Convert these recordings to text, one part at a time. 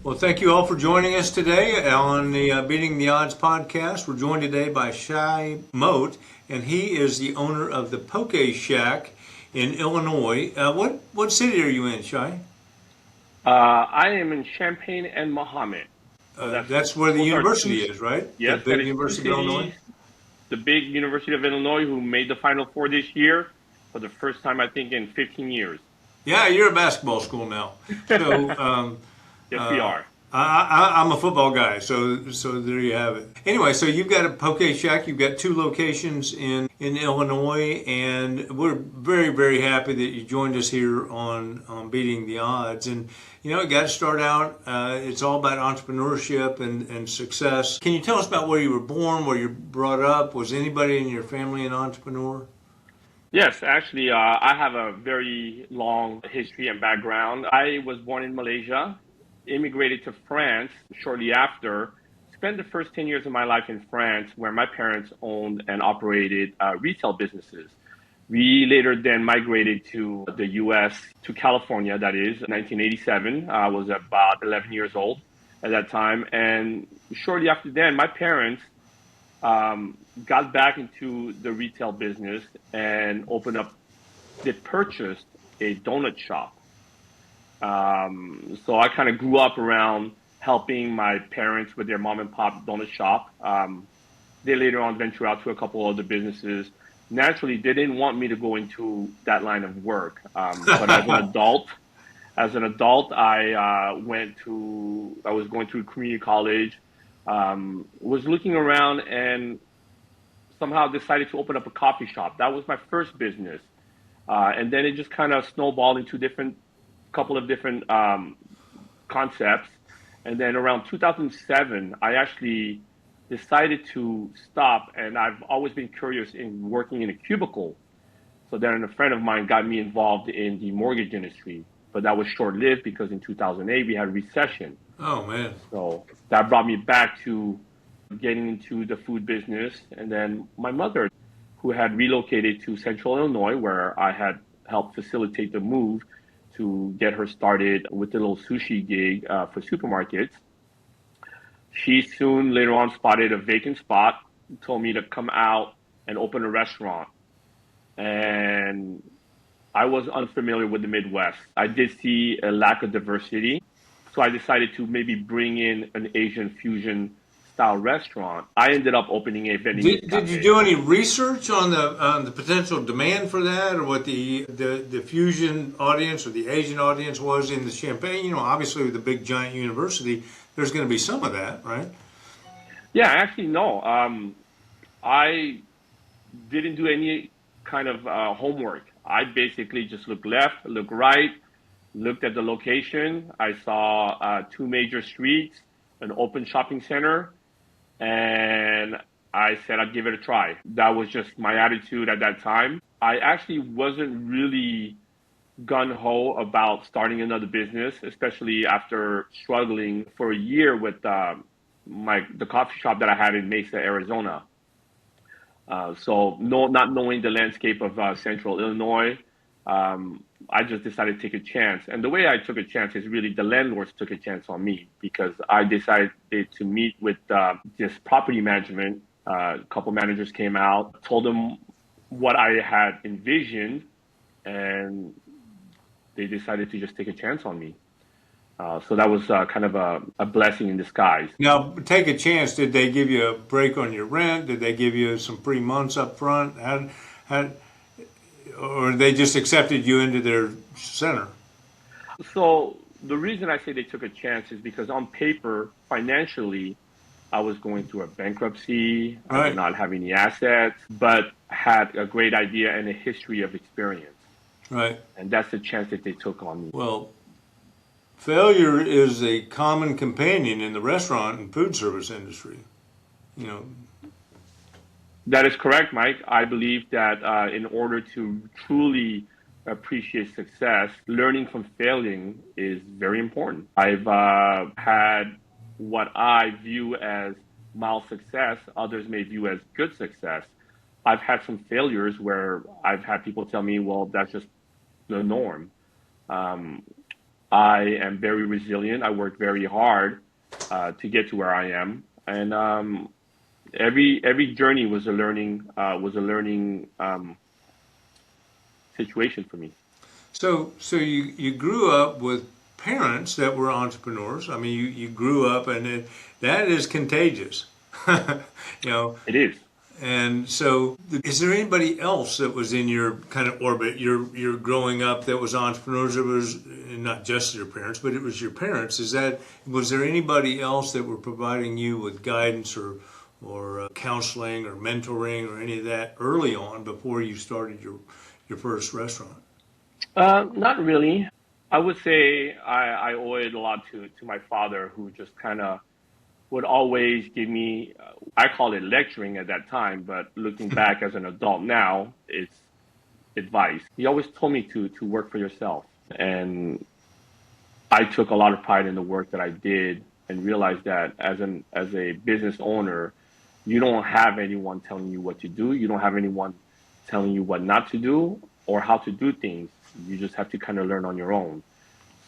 Well, thank you all for joining us today on the Beating the Odds podcast. We're joined today by Shai Mauth, and he is the owner of the Poké Shack in Illinois. What city are you in, Shai? I am in Champaign and Mohammed. So That's where the those are university is, right? The yes, that big is two University of Illinois? cities. The big University of Illinois, who made the Final Four this year for the first time, I think, in 15 years. Yeah, you're a basketball school now. So Yes, we are. I'm a football guy, so there you have it. Anyway, so you've got a Poké Shack. You've got two locations in Illinois, and we're very, very happy that you joined us here on Beating the Odds. And you know, it got to start out. It's all about entrepreneurship and success. Can you tell us about where you were born, where you were brought up? Was anybody in your family an entrepreneur? Yes, actually, I have a very long history and background. I was born in Malaysia, immigrated to France shortly after, spent the first 10 years of my life in France, where my parents owned and operated retail businesses. We later then migrated to the US, to California, that is, 1987. I was about 11 years old at that time. And shortly after then, my parents got back into the retail business and they purchased a donut shop. So I kind of grew up around helping my parents with their mom and pop donut shop. They later on ventured out to a couple other businesses. Naturally, they didn't want me to go into that line of work. But as an adult, I was going through community college, was looking around and somehow decided to open up a coffee shop. That was my first business. And then it just kind of snowballed into couple of different concepts. And then around 2007, I actually decided to stop. And I've always been curious in working in a cubicle. So then a friend of mine got me involved in the mortgage industry. But that was short-lived because in 2008, we had a recession. Oh, man. So that brought me back to getting into the food business. And then my mother, who had relocated to Central Illinois, where I had helped facilitate the move to get her started with a little sushi gig for supermarkets. She soon later on spotted a vacant spot, told me to come out and open a restaurant. And I was unfamiliar with the Midwest. I did see a lack of diversity. So I decided to maybe bring in an Asian fusion style restaurant. I ended up opening a Vietnamese Did you do any research on the potential demand for that, or what the fusion audience or the Asian audience was in the Champaign? You know, obviously with the big giant university, there's going to be some of that, right? Yeah, actually, no. I didn't do any kind of homework. I basically just looked left, looked right, looked at the location. I saw two major streets, an open shopping center, and I said I'd give it a try. That was just my attitude at that time. I actually wasn't really gung-ho about starting another business, especially after struggling for a year with the coffee shop that I had in Mesa, Arizona. Not knowing the landscape of Central Illinois, I just decided to take a chance. And the way I took a chance is really the landlords took a chance on me, because I decided to meet with this property management. A couple managers came out, told them what I had envisioned, and they decided to just take a chance on me. So that was kind of a blessing in disguise. Now, take a chance. Did they give you a break on your rent? Did they give you some free months up front? Or they just accepted you into their center? So the reason I say they took a chance is because on paper, financially, I was going through a bankruptcy. Right. I did not have any assets, but had a great idea and a history of experience. Right. And that's the chance that they took on me. Well, failure is a common companion in the restaurant and food service industry. You know. That is correct, Mike. I believe that in order to truly appreciate success, learning from failing is very important. I've had what I view as mild success, others may view as good success. I've had some failures where I've had people tell me, well, that's just the norm. I am very resilient. I work very hard to get to where I am, and every journey was a learning situation for me. So you grew up with parents that were entrepreneurs. I mean, you grew up, and that is contagious. you know, It is. And so, is there anybody else that was in your kind of orbit? You're growing up that was entrepreneurs. It was not just your parents, but it was your parents. Was there anybody else that were providing you with guidance or counseling or mentoring or any of that early on before you started your first restaurant? Not really. I would say I owe it a lot to my father, who just kind of would always give me, I call it lecturing at that time, but looking back as an adult now, it's advice. He always told me to work for yourself. And I took a lot of pride in the work that I did and realized that as a business owner, you don't have anyone telling you what to do. You don't have anyone telling you what not to do or how to do things. You just have to kind of learn on your own.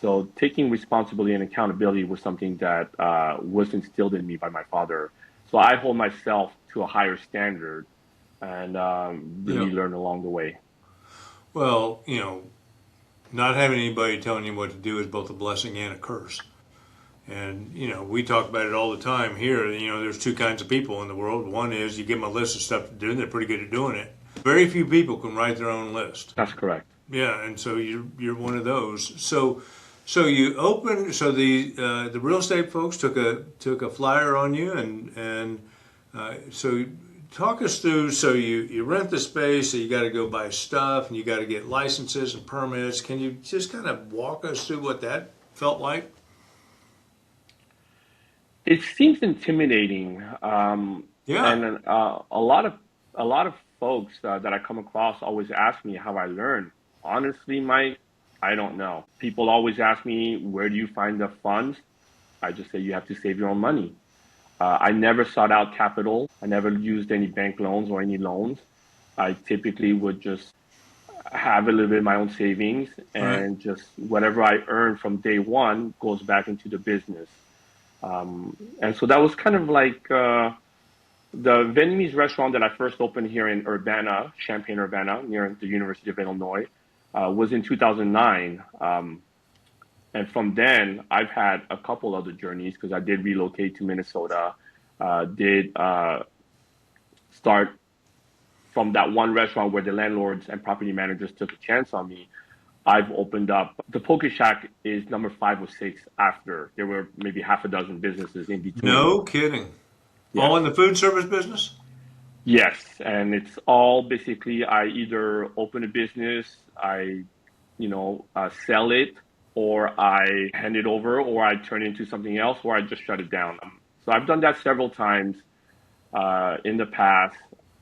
So taking responsibility and accountability was something that was instilled in me by my father. So I hold myself to a higher standard and really Yeah. learn along the way. Well, not having anybody telling you what to do is both a blessing and a curse. And, we talk about it all the time here. There's two kinds of people in the world. One is you give them a list of stuff to do, and they're pretty good at doing it. Very few people can write their own list. That's correct. Yeah, and so you're one of those. So you opened. So the real estate folks took a flyer on you, and so talk us through. So you rent the space. So you got to go buy stuff, and you got to get licenses and permits. Can you just kind of walk us through what that felt like? It seems intimidating, Yeah. and a lot of folks that I come across always ask me how I learn. Honestly, Mike, I don't know. People always ask me, where do you find the funds? I just say you have to save your own money. I never sought out capital. I never used any bank loans or any loans. I typically would just have a little bit of my own savings, Right. and just whatever I earn from day one goes back into the business. And so that was kind of like the Vietnamese restaurant that I first opened here in Urbana, Champaign, Urbana, near the University of Illinois, was in 2009. And from then, I've had a couple other journeys because I did relocate to Minnesota, did start from that one restaurant where the landlords and property managers took a chance on me. I've opened up. The Poké Shack is number 5 or 6 after. There were maybe half a dozen businesses in between. No kidding. Yes. All in the food service business? Yes. And it's all basically I either open a business, sell it, or I hand it over, or I turn it into something else, or I just shut it down. So I've done that several times in the past.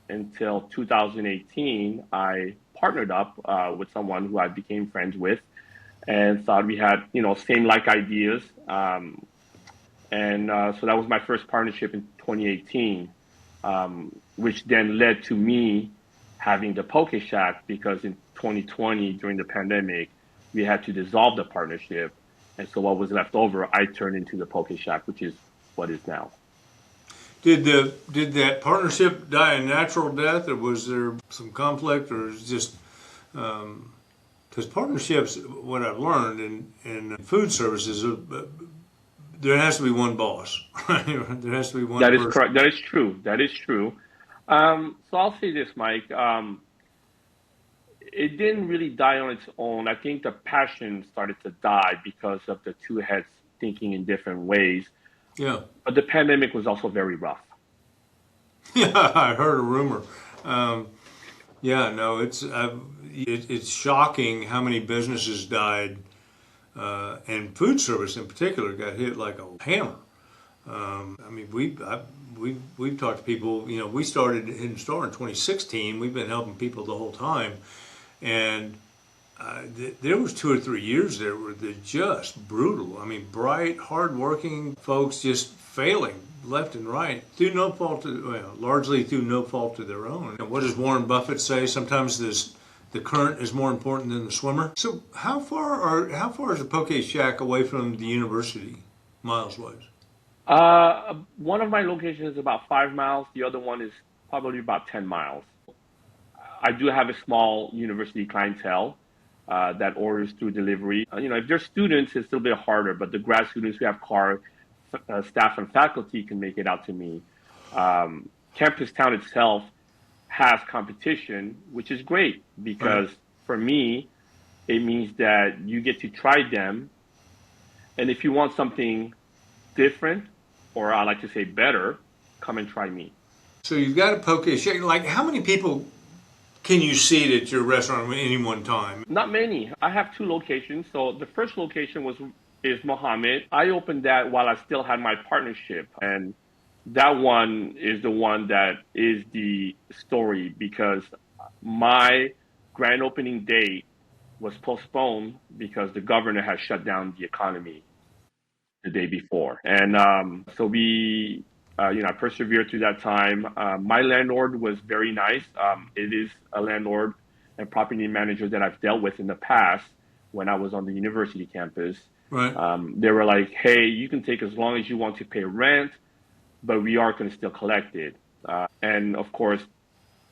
Until 2018, I partnered up with someone who I became friends with, and thought we had, same like ideas. So that was my first partnership in 2018, which then led to me having the Poké Shack, because in 2020, during the pandemic, we had to dissolve the partnership. And so what was left over, I turned into the Poké Shack, which is what is now. Did that partnership die a natural death, or was there some conflict, or is just because partnerships? What I've learned in food services, there has to be one boss. Right? There has to be one That is person. correct. That is true. That is true. So I'll say this, Mike. It didn't really die on its own. I think the passion started to die because of the two heads thinking in different ways. Yeah, But the pandemic was also very rough. yeah. I heard a rumor. Yeah, no, it's shocking how many businesses died, and food service in particular got hit like a hammer. I mean, we've talked to people. We started Hidden Star in 2016. We've been helping people the whole time, and there was 2 or 3 years there where they're just brutal. I mean, bright, hardworking folks just failing left and right through largely through no fault of their own. And what does Warren Buffett say? Sometimes the current is more important than the swimmer. So how far is the Poké Shack away from the university, miles wise? One of my locations is about 5 miles. The other one is probably about 10 miles. I do have a small university clientele that orders through delivery. If they're students, it's a little bit harder, but the grad students who have car, staff and faculty can make it out to me. Campus Town itself has competition, which is great Right. because for me, it means that you get to try them. And if you want something different, or I like to say better, come and try me. So you've got a Poké Shack. Like, how many people can you seat at your restaurant at any one time? Not many. I have two locations. So the first location is Mohammed. I opened that while I still had my partnership, and that one is the one that is the story because my grand opening date was postponed because the governor had shut down the economy the day before. And so I persevered through that time. My landlord was very nice. It is a landlord and property manager that I've dealt with in the past when I was on the university campus. Right. They were like, hey, you can take as long as you want to pay rent, but we are going to still collect it. And of course,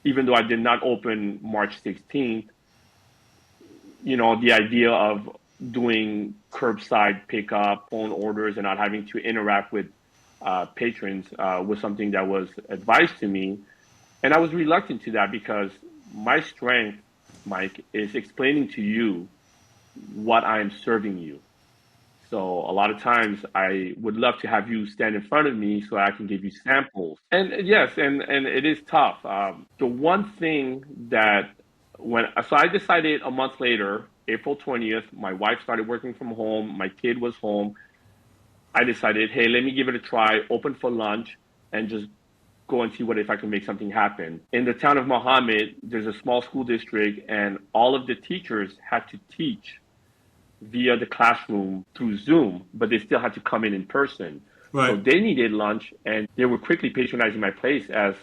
even though I did not open March 16th, the idea of doing curbside pickup, phone orders, and not having to interact with patrons was something that was advised to me. And I was reluctant to that because my strength, Mike, is explaining to you what I am serving you. So a lot of times I would love to have you stand in front of me so I can give you samples. And yes, and it is tough. The one thing that so I decided a month later, April 20th, my wife started working from home, my kid was home. I decided, hey, let me give it a try, open for lunch, and just go and see what if I can make something happen. In the town of Mohammed, there's a small school district, and all of the teachers had to teach via the classroom through Zoom, but they still had to come in person. So Right. they needed lunch, and they were quickly patronizing my place as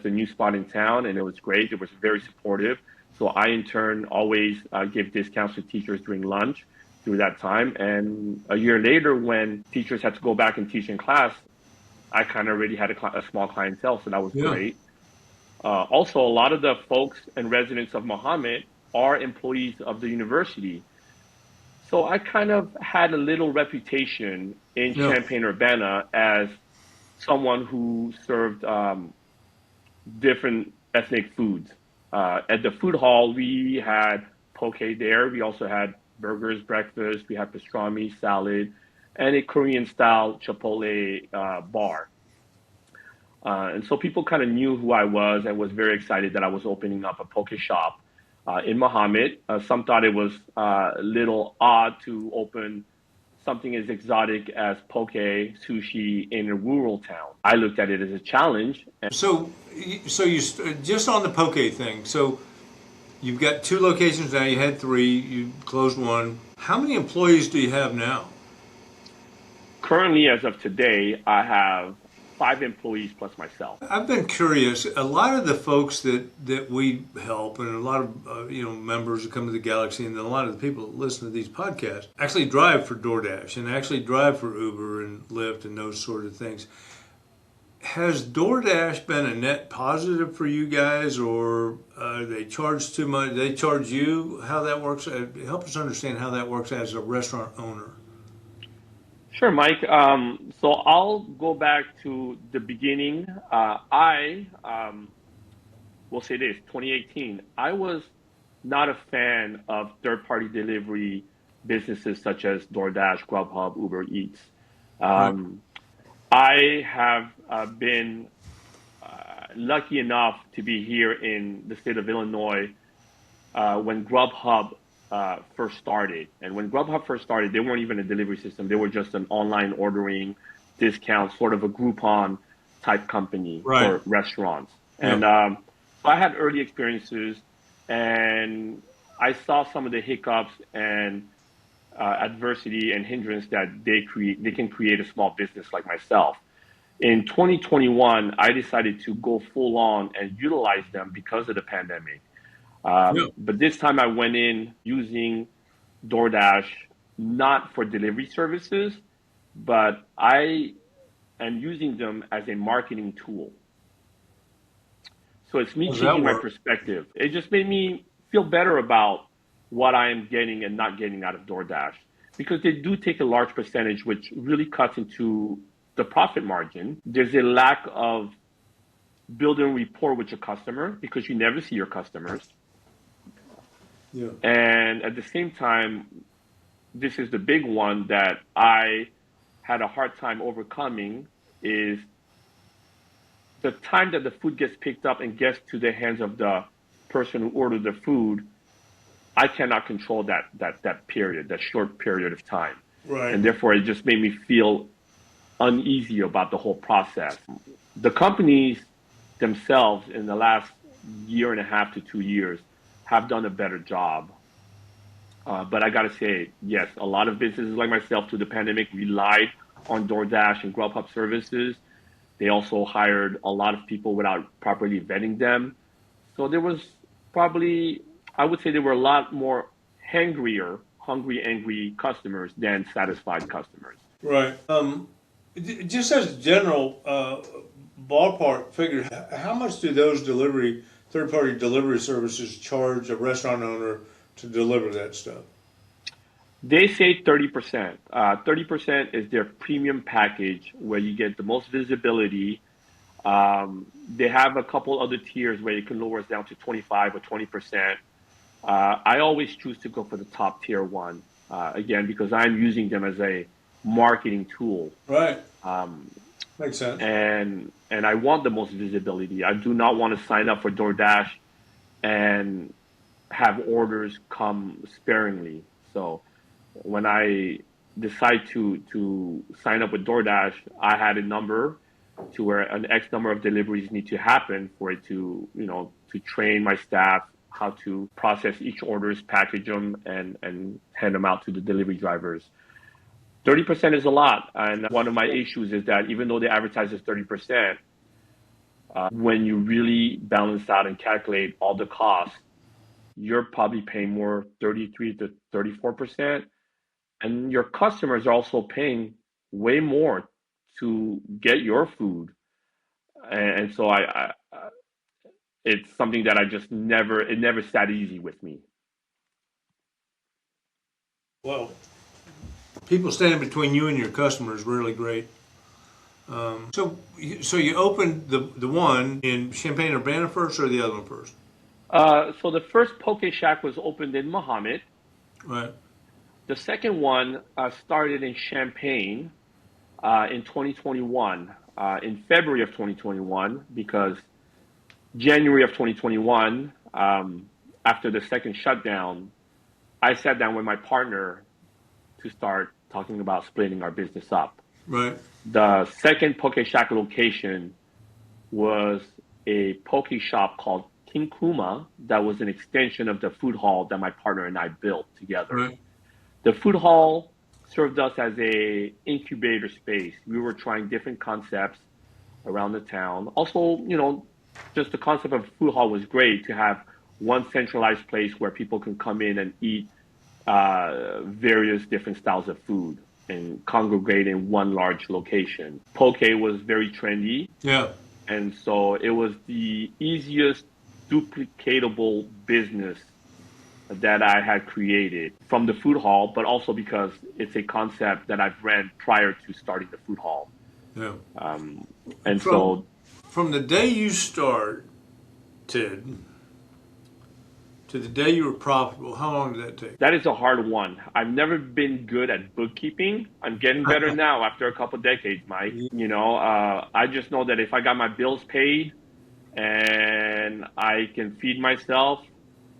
the new spot in town, and it was great. It was very supportive. So I, in turn, always give discounts to teachers during lunch through that time. And a year later, when teachers had to go back and teach in class, I kind of already had a small clientele, so that was Yeah. great. Also, a lot of the folks and residents of Mohammed are employees of the university. So I kind of had a little reputation in Yeah. Champaign-Urbana as someone who served different ethnic foods. At the food hall, we had poke there. We also had burgers, breakfast. We had pastrami, salad, and a Korean-style Chipotle bar. And so people kind of knew who I was and was very excited that I was opening up a poke shop in Mohammed. Some thought it was a little odd to open something as exotic as poke sushi in a rural town. I looked at it as a challenge. So you just on the Poké thing. So you've got two locations now. You had three. You closed one. How many employees do you have now? Currently, as of today, I have 5 employees plus myself. I've been curious. A lot of the folks that we help, and a lot of members that come to the Galaxy, and a lot of the people that listen to these podcasts actually drive for DoorDash and actually drive for Uber and Lyft and those sort of things. Has DoorDash been a net positive for you guys, or they charge too much? They charge you? How that works? Help us understand how that works as a restaurant owner. Sure, Mike. So I'll go back to the beginning. I will say this, 2018, I was not a fan of third-party delivery businesses such as DoorDash, Grubhub, Uber Eats. Right. I have been lucky enough to be here in the state of Illinois when Grubhub first started. And when Grubhub first started, they weren't even a delivery system. They were just an online ordering discount, sort of a Groupon type company Right. for restaurants. Yeah. And so I had early experiences, and I saw some of the hiccups and adversity and hindrance that they can create a small business like myself. In 2021, I decided to go full on and utilize them because of the pandemic. Yeah. But this time I went in using DoorDash, not for delivery services, but I am using them as a marketing tool. So it's How me does that changing my work? perspective. It just made me feel better about what I am getting and not getting out of DoorDash because they do take a large percentage, which really cuts into the profit margin. There's a lack of building rapport with your customer because you never see your customers. Yeah. And at the same time, this is the big one that I had a hard time overcoming is the time that the food gets picked up and gets to the hands of the person who ordered the food. I cannot control that period, that short period of time. Right. And therefore it just made me feel uneasy about the whole process. The companies themselves in the last year and a half to 2 years have done a better job. But I got to say, yes, a lot of businesses like myself through the pandemic relied on DoorDash and Grubhub services. They also hired a lot of people without properly vetting them. So there was probably, I would say there were a lot more hungry, angry customers than satisfied customers. Right. Just as a general ballpark figure, how much do those third-party delivery services charge a restaurant owner to deliver that stuff? They say 30%. 30% is their premium package where you get the most visibility. They have a couple other tiers where you can lower it down to 25 or 20%. I always choose to go for the top tier one, again, because I'm using them as a marketing tool. Right. Um, Makes sense. and I want the most visibility. I do not want to sign up for DoorDash and have orders come sparingly. So when I decide to sign up with DoorDash, I had a number to where an X number of deliveries need to happen for it to, to train my staff how to process each orders, package them, and hand them out to the delivery drivers. 30% is a lot. And one of my issues is that even though they advertise as 30%, when you really balance out and calculate all the costs, you're probably paying more 33 to 34%. And your customers are also paying way more to get your food. And so it's something that it never sat easy with me. Well, people standing between you and your customer is really great. So you opened the one in Champaign-Urbana first, or the other one first? So the first Poké Shack was opened in Muhammad. Right. The second one started in Champaign in 2021, in February of 2021, because January of 2021, after the second shutdown, I sat down with my partner to start talking about splitting our business up. Right. The second Poké Shack location was a poke shop called King Kuma that was an extension of the food hall that my partner and I built together. Right. The food hall served us as a incubator space. We were trying different concepts around the town. Also, just the concept of food hall was great to have one centralized place where people can come in and eat various different styles of food and congregate in one large location. Poke was very trendy. Yeah. And so it was the easiest duplicatable business that I had created from the food hall, but also because it's a concept that I've ran prior to starting the food hall. Yeah. And From, so from the day you started to the day you were profitable, how long did that take? that is a hard one. I've never been good at bookkeeping. I'm getting better now after a couple decades, Mike. I just know that if I got my bills paid and I can feed myself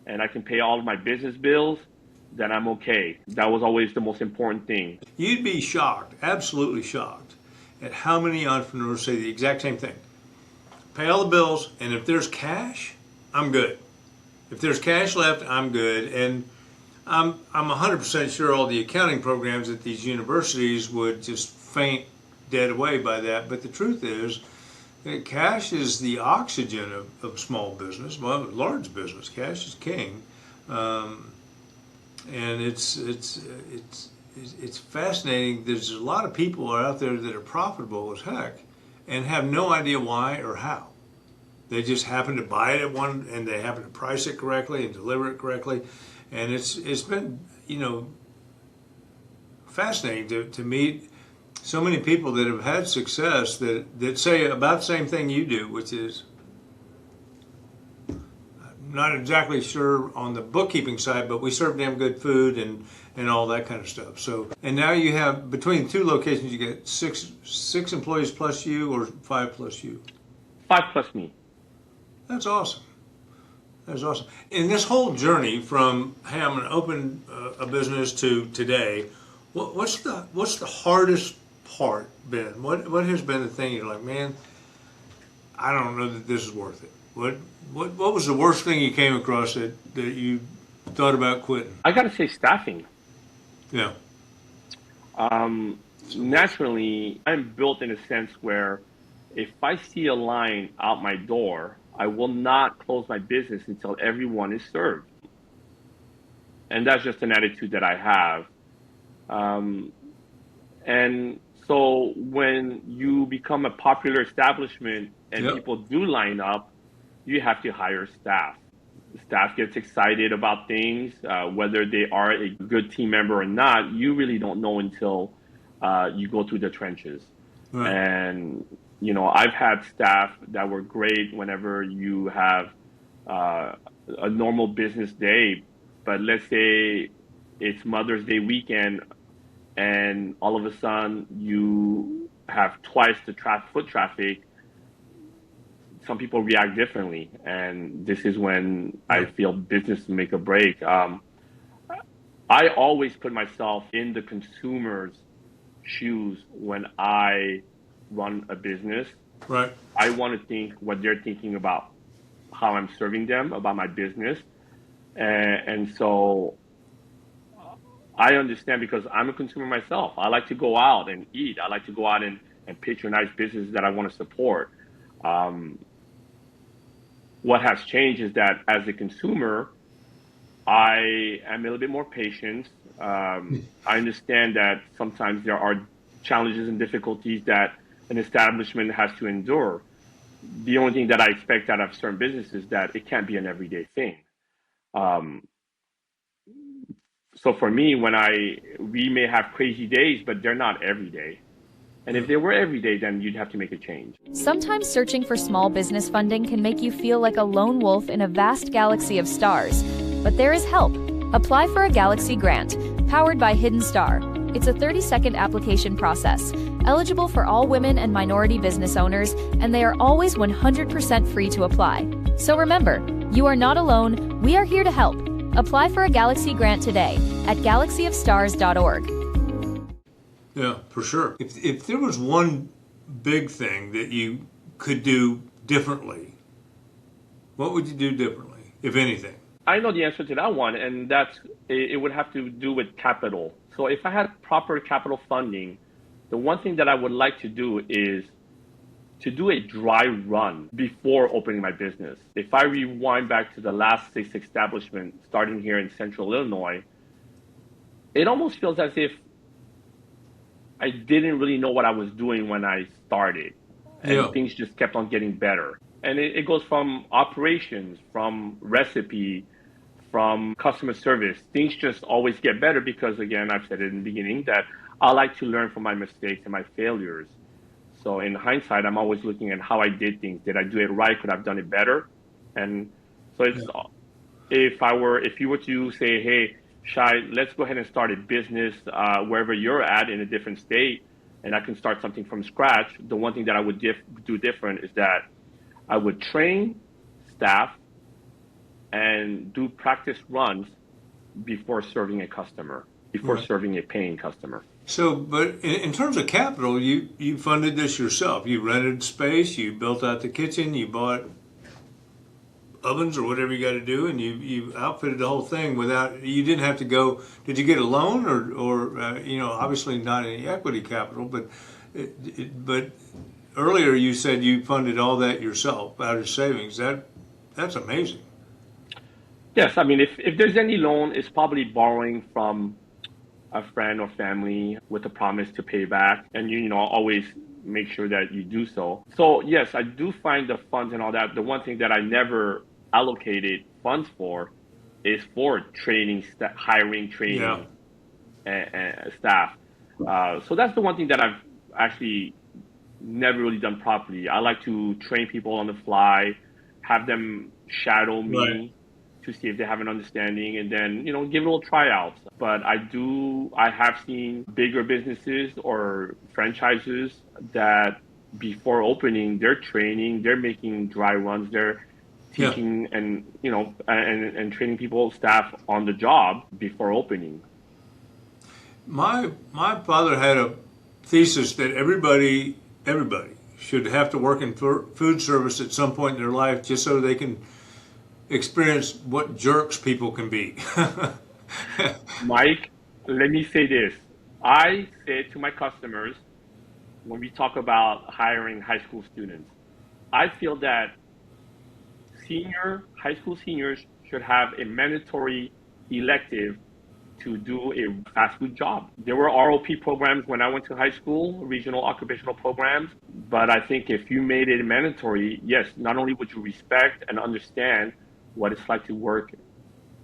and I can pay all of my business bills, then I'm okay. That was always the most important thing. You'd be shocked, absolutely shocked, at how many entrepreneurs say the exact same thing. Pay all the bills, and if there's cash, I'm good. If there's cash left, I'm good. And I'm 100% sure all the accounting programs at these universities would just faint dead away by that. But the truth is Cash is the oxygen of small business, well, large business. Cash is king, and it's fascinating. There's a lot of people out there that are profitable as heck, and have no idea why or how. They just happen to buy it at one, and they happen to price it correctly and deliver it correctly, and it's been fascinating to meet so many people that have had success that say about the same thing you do, which is not exactly sure on the bookkeeping side, but we serve damn good food and all that kind of stuff. So, and now you have, between two locations, you get six employees plus you, or 5 plus you? 5 plus me. That's awesome. That's awesome. In this whole journey from, hey, I'm going to open a business to today, what's the hardest part been? What has been the thing you're like, man, I don't know that this is worth it? What was the worst thing you came across that you thought about quitting? I got to say staffing. Yeah. Naturally, I'm built in a sense where if I see a line out my door, I will not close my business until everyone is served. And that's just an attitude that I have. And so when you become a popular establishment and Yep. people do line up, you have to hire staff. Staff gets excited about things, whether they are a good team member or not. You really don't know until you go through the trenches. Right. And I've had staff that were great whenever you have a normal business day, but let's say it's Mother's Day weekend, and all of a sudden you have twice the foot traffic. Some people react differently, and this is when I feel business make a break. I always put myself in the consumer's shoes when I run a business. Right. I want to think what they're thinking about how I'm serving them, about my business. And so I understand, because I'm a consumer myself. I like to go out and eat. I like to go out and patronize businesses that I want to support. What has changed is that as a consumer, I am a little bit more patient. I understand that sometimes there are challenges and difficulties that an establishment has to endure. The only thing that I expect out of certain businesses is that it can't be an everyday thing. So for me, we may have crazy days, but they're not every day. And if they were every day, then you'd have to make a change. Sometimes searching for small business funding can make you feel like a lone wolf in a vast galaxy of stars. But there is help. Apply for a Galaxy grant, powered by Hidden Star. It's a 30-second application process, eligible for all women and minority business owners, and they are always 100% free to apply. So remember, you are not alone. We are here to help. Apply for a Galaxy grant today at galaxyofstars.org. Yeah, for sure. If there was one big thing that you could do differently, what would you do differently, if anything? I know the answer to that one, and it would have to do with capital. So if I had proper capital funding, the one thing that I would like to do is to do a dry run before opening my business. If I rewind back to the last 6 establishments starting here in Central Illinois, it almost feels as if I didn't really know what I was doing when I started, and things just kept on getting better. And it goes from operations, from recipe, from customer service. Things just always get better because, again, I've said it in the beginning that I like to learn from my mistakes and my failures. So in hindsight, I'm always looking at how I did things. Did I do it right? Could I have done it better? And so if you were to say, hey, Shai, let's go ahead and start a business wherever you're at in a different state, and I can start something from scratch, the one thing that I would do different is that I would train staff and do practice runs before serving a customer, before serving a paying customer. So, but in terms of capital, you funded this yourself. You rented space, you built out the kitchen, you bought ovens or whatever you got to do, and you outfitted the whole thing you didn't have to go. Did you get a loan or obviously not any equity capital, but earlier you said you funded all that yourself out of savings. That's amazing. Yes, I mean, if there's any loan, it's probably borrowing from a friend or family with a promise to pay back, and you know always make sure that you do so. So yes, I do find the funds and all that. The one thing that I never allocated funds for is for training, hiring, Yeah. training, and staff. So that's the one thing that I've actually never really done properly. I like to train people on the fly, have them shadow Right. me to see if they have an understanding, and then you know give little tryouts. But I have seen bigger businesses or franchises that before opening, they're training, they're making dry runs, they're Yeah. teaching and you know and training people staff on the job before opening. My father had a thesis that everybody should have to work in food service at some point in their life just so they can experience what jerks people can be. Mike, let me say this. I say to my customers when we talk about hiring high school students, I feel that high school seniors should have a mandatory elective to do a fast food job. There were ROP programs when I went to high school, regional occupational programs, but I think if you made it mandatory, yes, not only would you respect and understand what it's like to work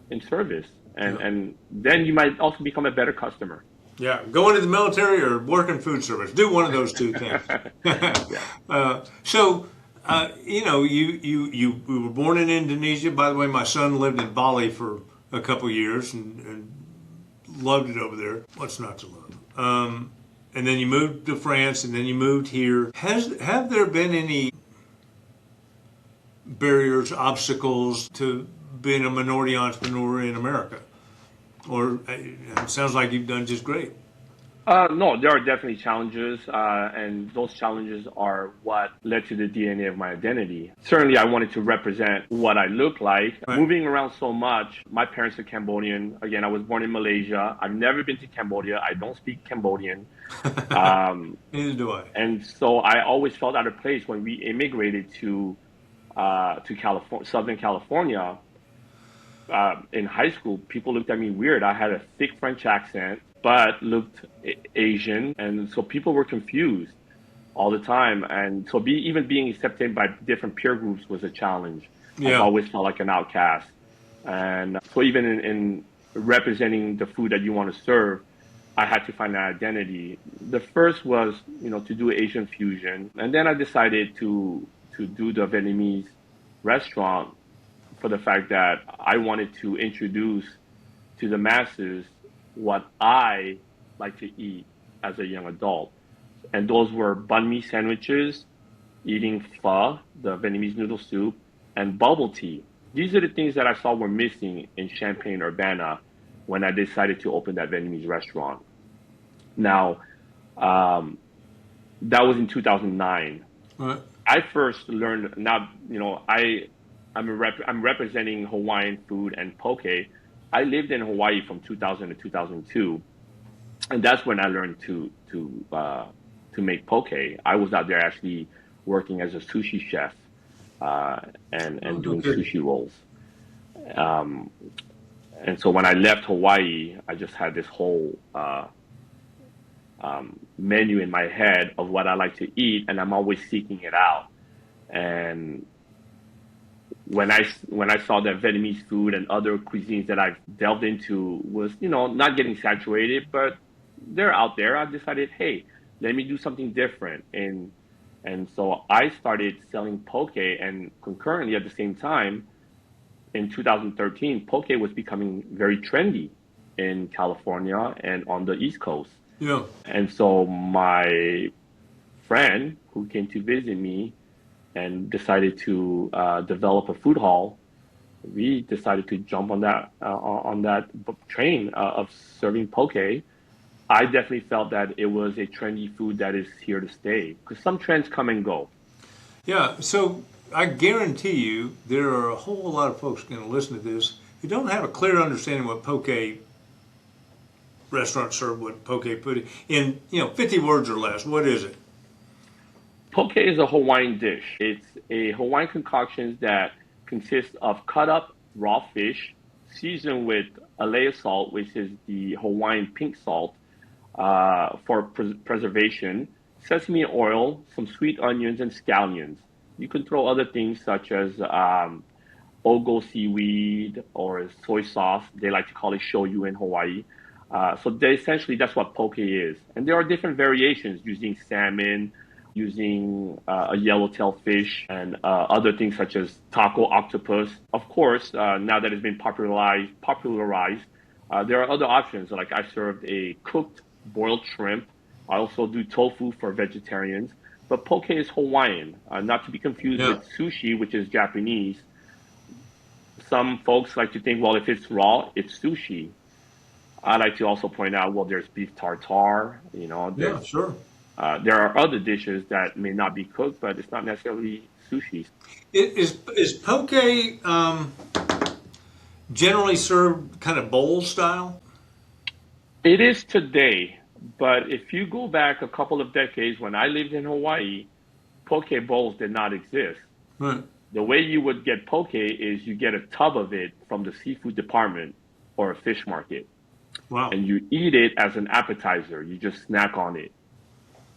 in service, and then you might also become a better customer. Yeah, go into the military or work in food service. Do one of those two things. You know, you were born in Indonesia. By the way, my son lived in Bali for a couple years and loved it over there. What's not to love? And then you moved to France, and then you moved here. Have there been any barriers, obstacles to being a minority entrepreneur in America? Or it sounds like you've done just great. No, there are definitely challenges, and those challenges are what led to the DNA of my identity. Certainly, I wanted to represent what I look like. Right. Moving around so much, my parents are Cambodian. Again, I was born in Malaysia. I've never been to Cambodia. I don't speak Cambodian. Neither do I. And so I always felt out of place when we immigrated to California, Southern California. In high school, people looked at me weird. I had a thick French accent, but looked Asian, and so people were confused all the time. And so, even being accepted by different peer groups was a challenge. Yeah. I've always felt like an outcast, and so even in representing the food that you want to serve, I had to find an identity. The first was, you know, to do Asian fusion, and then I decided to do the Vietnamese restaurant for the fact that I wanted to introduce to the masses what I like to eat as a young adult. And those were banh mi sandwiches, eating pho, the Vietnamese noodle soup, and bubble tea. These are the things that I saw were missing in Champaign-Urbana when I decided to open that Vietnamese restaurant. Now, that was in 2009. Right. I first learned, now, you know, I'm representing Hawaiian food and poke. I lived in Hawaii from 2000 to 2002, and that's when I learned to make poke. I was out there actually working as a sushi chef and doing sushi rolls. And so when I left Hawaii, I just had this whole menu in my head of what I like to eat, and I'm always seeking it out. And when I saw that Vietnamese food and other cuisines that I've delved into was, you know, not getting saturated, but they're out there, I decided, hey, let me do something different. And so I started selling poke, and concurrently at the same time, in 2013, poke was becoming very trendy in California and on the East Coast. Yeah. And so my friend who came to visit me and decided to develop a food hall, we decided to jump on that train of serving poke. I definitely felt that it was a trendy food that is here to stay, because some trends come and go. Yeah, so I guarantee you there are a whole lot of folks going to listen to this who don't have a clear understanding what poke restaurants serve, what poke pudding in 50 words or less. What is it? Poke is a Hawaiian dish. It's a Hawaiian concoction that consists of cut up raw fish, seasoned with alea salt, which is the Hawaiian pink salt, for preservation, sesame oil, some sweet onions, and scallions. You can throw other things such as ogo seaweed or soy sauce. They like to call it shoyu in Hawaii. Essentially, that's what poke is. And there are different variations using salmon, using a yellowtail fish, and other things such as taco octopus. Of course, now that it's been popularized, there are other options. Like I served a cooked boiled shrimp. I also do tofu for vegetarians. But poke is Hawaiian, not to be confused with sushi, which is Japanese. Some folks like to think, well, if it's raw, it's sushi. I like to also point out, well, there's beef tartare, Yeah, sure. There are other dishes that may not be cooked, but it's not necessarily sushi. Is poke generally served kind of bowl style? It is today, but if you go back a couple of decades when I lived in Hawaii, poke bowls did not exist. Right. The way you would get poke is you get a tub of it from the seafood department or a fish market. Wow. And you eat it as an appetizer. You just snack on it.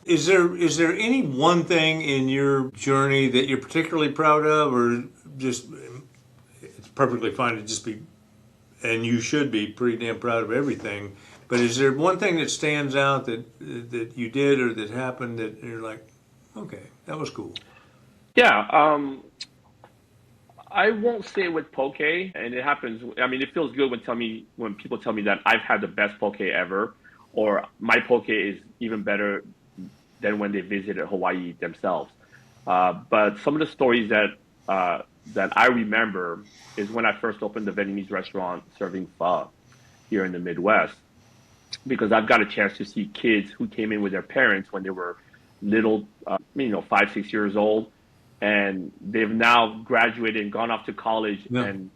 Is there any one thing in your journey that you're particularly proud of, or just it's perfectly fine to just be, and you should be pretty damn proud of everything, but is there one thing that stands out that you did or that happened that you're like, okay, that was cool? Yeah, I won't say with poke, and it happens. I mean, it feels good when people tell me that I've had the best poke ever, or my poke is even better than when they visited Hawaii themselves. But some of the stories that I remember is when I first opened the Vietnamese restaurant serving pho here in the Midwest, because I've got a chance to see kids who came in with their parents when they were little, 5, 6 years old, and they've now graduated and gone off to college. Yeah. And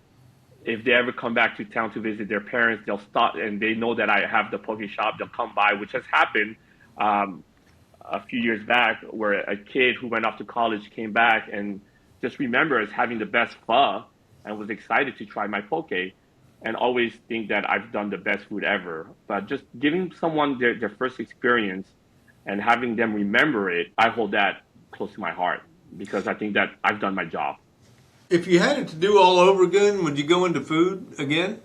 if they ever come back to town to visit their parents, they'll stop, and they know that I have the poke shop. They'll come by, which has happened a few years back, where a kid who went off to college came back and just remembers having the best pho and was excited to try my poke, and always think that I've done the best food ever. But just giving someone their first experience and having them remember it, I hold that close to my heart, because I think that I've done my job. If you had it to do all over again, would you go into food again?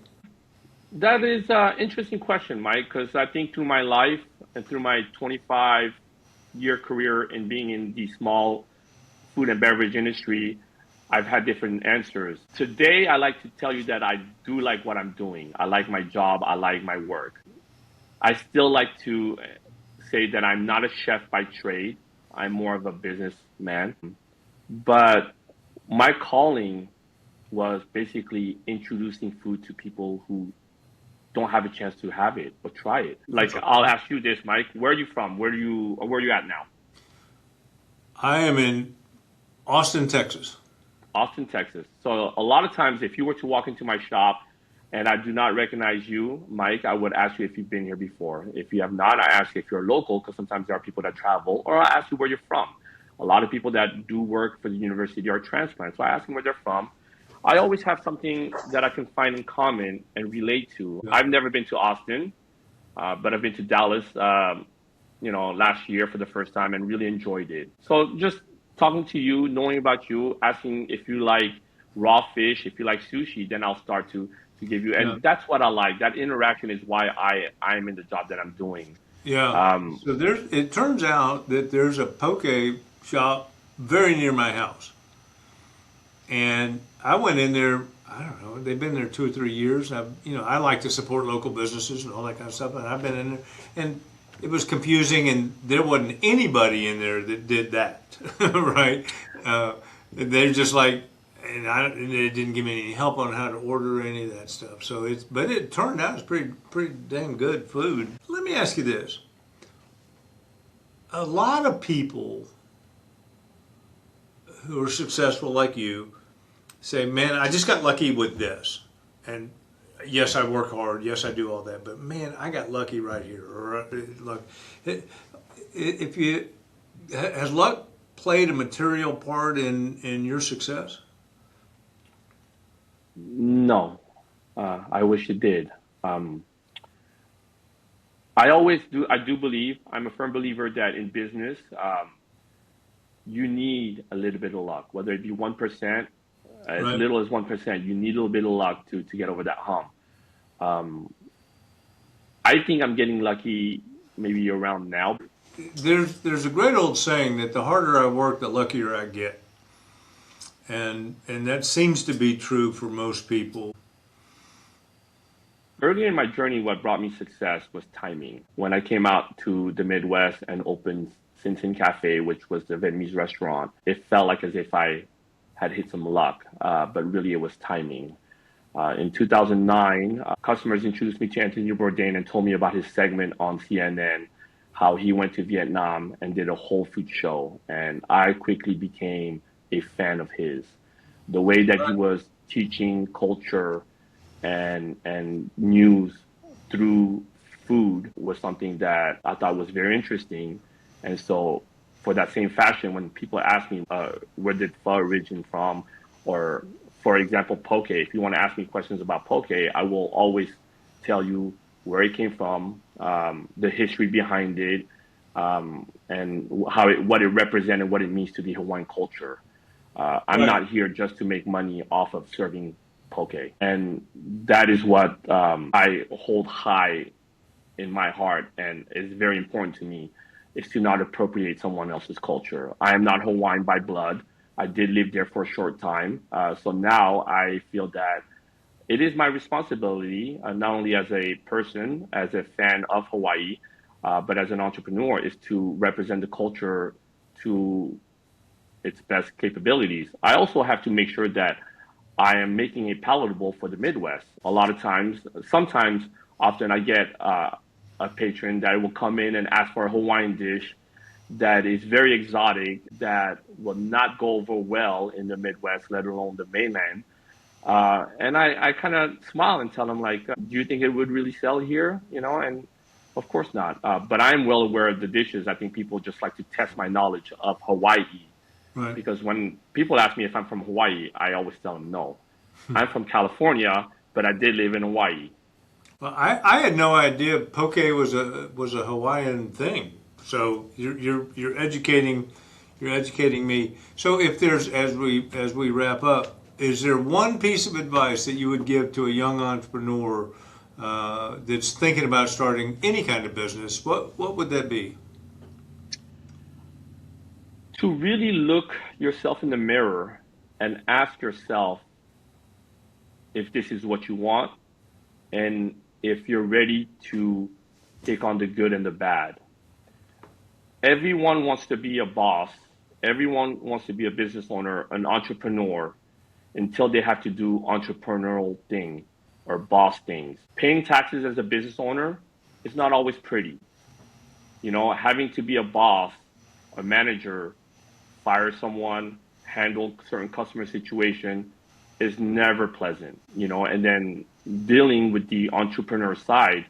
That is an interesting question, Mike, because I think through my life and through my 25-year career in being in the small food and beverage industry, I've had different answers. Today, I like to tell you that I do like what I'm doing. I like my job. I like my work. I still like to say that I'm not a chef by trade. I'm more of a businessman. But my calling was basically introducing food to people who don't have a chance to have it or try it. Like, I'll ask you this, Mike. Where are you from? Where are you at now? I am in Austin, Texas. Austin, Texas. So a lot of times, if you were to walk into my shop and I do not recognize you, Mike, I would ask you if you've been here before. If you have not, I ask if you're local, because sometimes there are people that travel, or I ask you where you're from. A lot of people that do work for the university are transplants, so I ask them where they're from. I always have something that I can find in common and relate to. Yeah. I've never been to Austin, but I've been to Dallas, last year for the first time, and really enjoyed it. So just talking to you, knowing about you, asking if you like raw fish, if you like sushi, then I'll start to give you. And that's what I like. That interaction is why I am in the job that I'm doing. Yeah. So it turns out that there's a poke shop very near my house. And I went in there, I don't know, they've been there 2 or 3 years. I like to support local businesses and all that kind of stuff. And I've been in there, and it was confusing, and there wasn't anybody in there that did that, right? They're just like, and they didn't give me any help on how to order any of that stuff. But it turned out it's pretty dang good food. Let me ask you this: a lot of people who are successful like you say, "Man, I just got lucky with this," and yes, I work hard. Yes, I do all that. But man, I got lucky right here. Or look, if you has luck played a material part in your success? No, I wish it did. Um, I do believe, I'm a firm believer that in business, you need a little bit of luck, whether it be 1%, as Right. little as 1%, you need a little bit of luck to get over that hump. Um, I think I'm getting lucky maybe around now. There's a great old saying that the harder I work, the luckier I get, and that seems to be true for most people. Early in my journey, what brought me success was timing. When I came out to the Midwest and opened Sin Sin Cafe, which was the Vietnamese restaurant, it felt like as if I had hit some luck, but really it was timing. In 2009, customers introduced me to Anthony Bourdain and told me about his segment on CNN, how he went to Vietnam and did a whole food show. And I quickly became a fan of his. The way that he was teaching culture and news through food was something that I thought was very interesting. And so, for that same fashion, when people ask me where did pho originate from, or for example, poke, if you want to ask me questions about poke, I will always tell you where it came from, the history behind it, and what it represented, what it means to the Hawaiian culture. I'm Right. not here just to make money off of serving poke. And that is what I hold high in my heart and is very important to me, is to not appropriate someone else's culture. I am not Hawaiian by blood. I did live there for a short time. So now I feel that it is my responsibility, not only as a person, as a fan of Hawaii, but as an entrepreneur, is to represent the culture to its best capabilities. I also have to make sure that I am making it palatable for the Midwest. A lot of times, sometimes, often I get a patron that will come in and ask for a Hawaiian dish that is very exotic, that will not go over well in the Midwest, let alone the mainland. And I kind of smile and tell them, like, do you think it would really sell here? You know, and of course not. But I'm well aware of the dishes. I think people just like to test my knowledge of Hawaii, Right. because when people ask me if I'm from Hawaii, I always tell them no. I'm from California, but I did live in Hawaii. Well, I had no idea poke was a Hawaiian thing. So you're educating me. So if there's, as we wrap up, is there one piece of advice that you would give to a young entrepreneur that's thinking about starting any kind of business? What would that be? To really look yourself in the mirror and ask yourself if this is what you want, and if you're ready to take on the good and the bad. Everyone wants to be a boss. Everyone wants to be a business owner, an entrepreneur, until they have to do entrepreneurial things or boss things. Paying taxes as a business owner is not always pretty. You know, having to be a boss, a manager, fire someone, handle certain customer situation is never pleasant, you know. And then dealing with the entrepreneur side,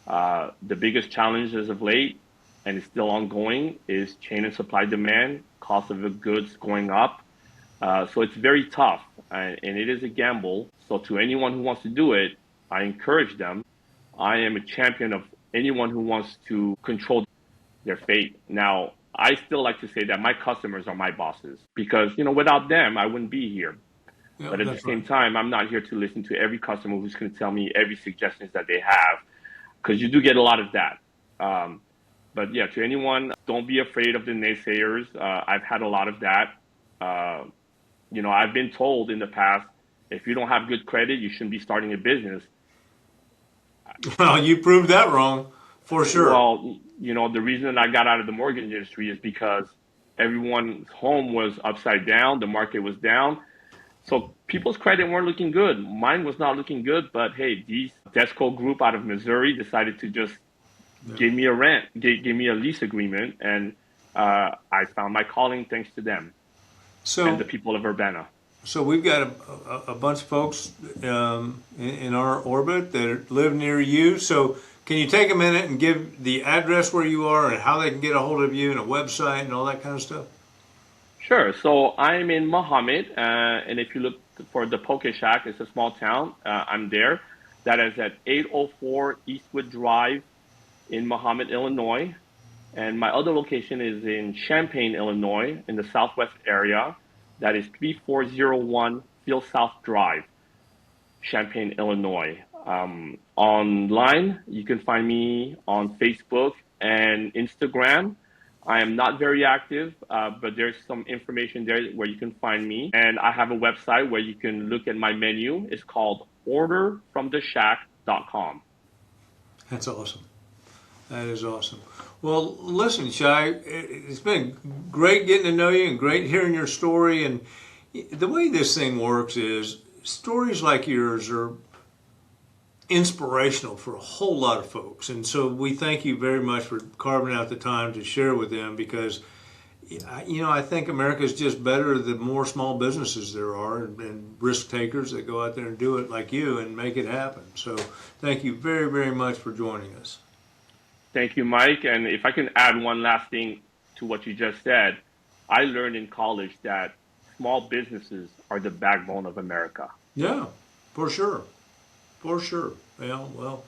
the biggest challenge as of late, and it's still ongoing, is chain and supply demand, cost of the goods going up. So it's very tough, and it is a gamble. So to anyone who wants to do it, I encourage them. I am a champion of anyone who wants to control their fate. Now, I still like to say that my customers are my bosses, because, you know, without them, I wouldn't be here. Yeah, But at the that's same right. time, I'm not here to listen to every customer who's going to tell me every suggestions that they have, because you do get a lot of that. But yeah, to anyone, don't be afraid of the naysayers. I've had a lot of that. Uh, you know, I've been told in the past, if you don't have good credit, you shouldn't be starting a business. Well, you proved that wrong for sure. Well, you know, the reason that I got out of the mortgage industry is because everyone's home was upside down, the market was down. So people's credit weren't looking good. Mine was not looking good, but hey, these Desco group out of Missouri decided to just Yeah. give me a give me a lease agreement, and I found my calling thanks to them and the So people of Urbana. So we've got a bunch of folks in our orbit that live near you. So can you take a minute and give the address where you are and how they can get a hold of you and a website and all that kind of stuff? Sure. So I'm in Mohammed, and if you look for the Poké Shack, it's a small town. I'm there. That is at 804 Eastwood Drive in Mohammed, Illinois. And my other location is in Champaign, Illinois, in the southwest area. That is 3401 Field South Drive, Champaign, Illinois. Online, you can find me on Facebook and Instagram. I am not very active, but there's some information there where you can find me. And I have a website where you can look at my menu. It's called orderfromtheshack.com. That's awesome. That is awesome. Well, listen, Shai, it's been great getting to know you and great hearing your story. And the way this thing works is stories like yours are inspirational for a whole lot of folks. And so we thank you very much for carving out the time to share with them because, I think America is just better the more small businesses there are and risk takers that go out there and do it like you and make it happen. So thank you very, very much for joining us. Thank you, Mike. And if I can add one last thing to what you just said, I learned in college that small businesses are the backbone of America. Yeah, for sure. For sure. Well.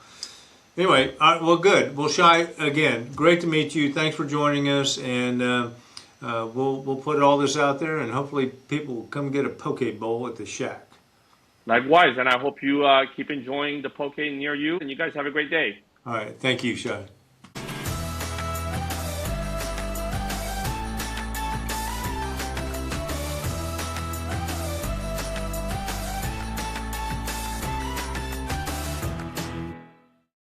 Anyway, well, good. Well, Shai, again, great to meet you. Thanks for joining us, and we'll put all this out there, and hopefully people will come get a poke bowl at the shack. Likewise, and I hope you keep enjoying the poke near you, and you guys have a great day. All right. Thank you, Shai.